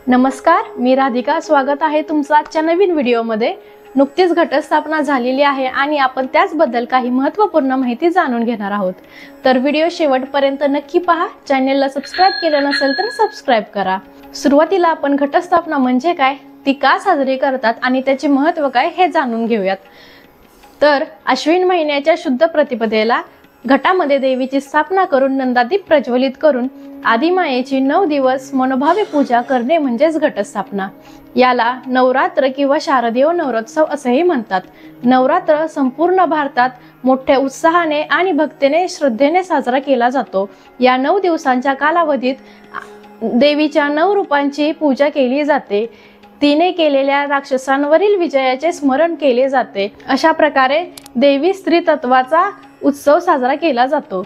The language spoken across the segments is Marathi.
नमस्कार, मी राधिका। स्वागत आहे तुमचं आजच्या नवीन व्हिडिओमध्ये। नुकतीच घटस्थापना झालेली आहे आणि आपण त्याचबद्दल काही महत्त्वपूर्ण माहिती जाणून घेणार आहोत। तर व्हिडिओ शेवटपर्यंत नक्की पहा। चॅनलला सबस्क्राइब केलं नसेल तर सबस्क्राइब करा। सुरुवातीला आपण घटस्थापना म्हणजे काय, ती का साजरी करतात आणि त्याचे महत्त्व काय हे जाणून घेऊयात। तर अश्विन महिन्याच्या शुद्ध प्रतिपदेला घटामध्ये देवीची स्थापना करून नंदादीप प्रज्वलित करून आदिमायेची 9 दिवस मनोभावे पूजा करणे म्हणजेच घटस्थापना। याला नवरात्र किंवा शारदीय नवरोत्सव असेही म्हणतात। नवरात्र संपूर्ण भारतात मोठ्या उत्साहाने आणि भक्तीने श्रद्धेने साजरा केला जातो। या 9 दिवसांच्या कालावधीत देवीच्या 9 रूपांची पूजा केली जाते। तिने केलेल्या राक्षसांवरील विजयाचे स्मरण केले जाते। अशा प्रकारे देवी स्त्री तत्वाचा उत्सव साजरा केला जातो।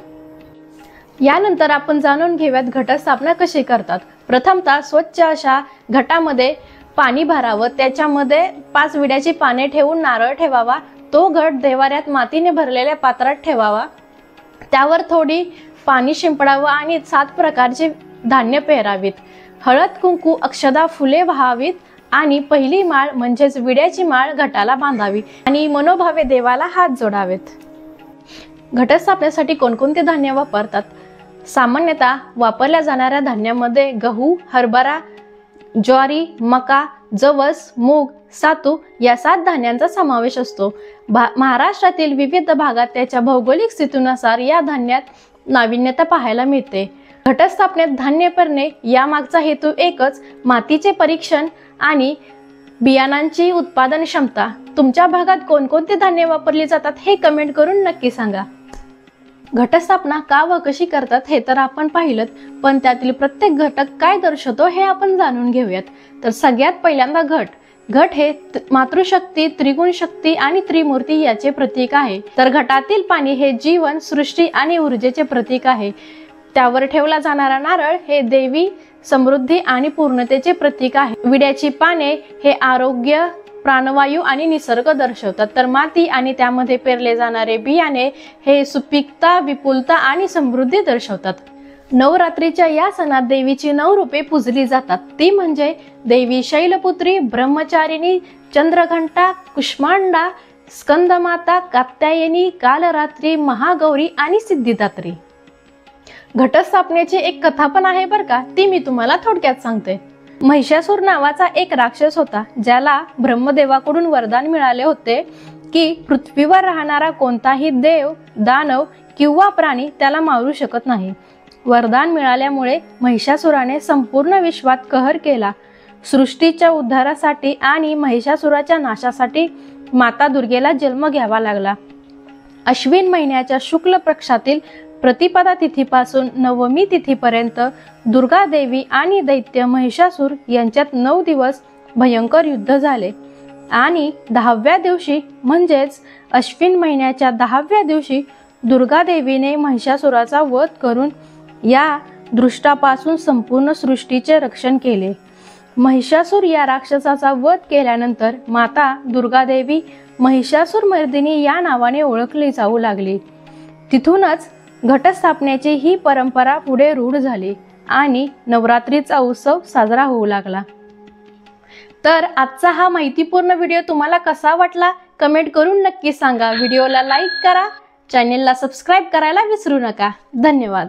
यानंतर आपण जाणून घेऊयात घटस्थापना कशी करतात। प्रथमतः स्वच्छ अशा घटामध्ये पाणी भरावं, त्याच्यामध्ये 5 विड्याची पाने ठेवून नारळ ठेवावा। तो घट देवाऱ्यात मातीने भरलेल्या पात्रात ठेवावा। त्यावर थोडी पाणी शिंपडावं आणि 7 प्रकारचे धान्य पेरावीत। हळद, कुंकू, अक्षदा, फुले वाहावीत आणि पहिली माळ म्हणजेच विड्याची माळ घटाला बांधावी आणि मनोभावे देवाला हात जोडावेत। घटस्थापनेसाठी कोणकोणते धान्य वापरतात? सामान्यतः वापरल्या जाणाऱ्या धान्यामध्ये गहू, हरभरा, ज्वारी, मका, जवस, मूग, सातू या 7 धान्यांचा समावेश असतो। महाराष्ट्रातील विविध भागात त्याच्या भौगोलिक स्थितीनुसार या धान्यात नाविन्यता पाहायला मिळते। घटस्थापनेत धान्य पेरणे यामागचा हेतू एकच, मातीचे परीक्षण आणि बियाणांची उत्पादन क्षमता। तुमच्या भागात कोणकोणते धान्य वापरली जातात हे कमेंट करून नक्की सांगा। घटस्थापना का व कशी करतात हे तर आपण पाहिलं, पण त्यातील प्रत्येक घटक काय दर्शवतो हे आपण जाणून घेऊयात। तर सगळ्यात पहिल्यांदा घट हे मातृशक्ती, त्रिगुण शक्ती आणि त्रिमूर्ती याचे प्रतीक आहे। तर घटातील पाणी हे जीवन, सृष्टी आणि ऊर्जेचे प्रतीक आहे। त्यावर ठेवला जाणारा नारळ हे देवी, समृद्धी आणि पूर्णतेचे प्रतीक आहे। विड्याची पाने हे आरोग्य, प्राणवायू आणि निसर्ग दर्शवतात। तर माती आणि त्यामध्ये पेरले जाणारे बियाणे हे सुपीकता, विपुलता आणि समृद्धी दर्शवतात। नवरात्रीच्या या सणात देवीची 9 रूपे पूजली जातात। ती म्हणजे देवी शैलपुत्री, ब्रह्मचारिणी, चंद्रघंटा, कुष्मांडा, स्कंदमाता, कात्यायनी, कालरात्री, महागौरी आणि सिद्धिदात्री। घटस्थापनेची एक कथा पण आहे बरं का, ती मी तुम्हाला थोडक्यात सांगते। महिषासूर नावाचा एक राक्षस होता, ज्याला ब्रह्मदेवाकडून वरदान मिळाले होते की पृथ्वीवर राहणारा कोणताही देव, दानव किंवा प्राणी त्याला मारू शकत नाही। वरदान मिळाल्यामुळे महिषासुराने संपूर्ण विश्वात कहर केला। सृष्टीच्या उद्धारासाठी आणि महिषासुराच्या नाशासाठी माता दुर्गेला जन्म घ्यावा लागला। अश्विन महिन्याच्या शुक्ल पक्षातील प्रतिपदा तिथीपासून नवमी तिथीपर्यंत दुर्गा देवी आणि दैत्य महिषासूर यांच्यात 9 दिवस भयंकर युद्ध झाले आणि 10व्या दिवशी म्हणजेच अश्विन महिन्याच्या 10व्या दिवशी दुर्गा देवीने महिषासुराचा वध करून या दृष्टापासून संपूर्ण सृष्टीचे रक्षण केले। महिषासूर या राक्षसाचा वध केल्यानंतर माता दुर्गा देवी महिषासूर मर्दिनी या नावाने ओळखली जाऊ लागली। तिथूनच घटस्थापनेची ही परंपरा पुढे रूढ झाली आणि नवरात्रीचा उत्सव साजरा होऊ लागला। तर आजचा हा माहितीपूर्ण व्हिडिओ तुम्हाला कसा वाटला कमेंट करून नक्की सांगा। व्हिडिओला लाईक करा, चॅनेलला सबस्क्राइब करायला विसरू नका। धन्यवाद।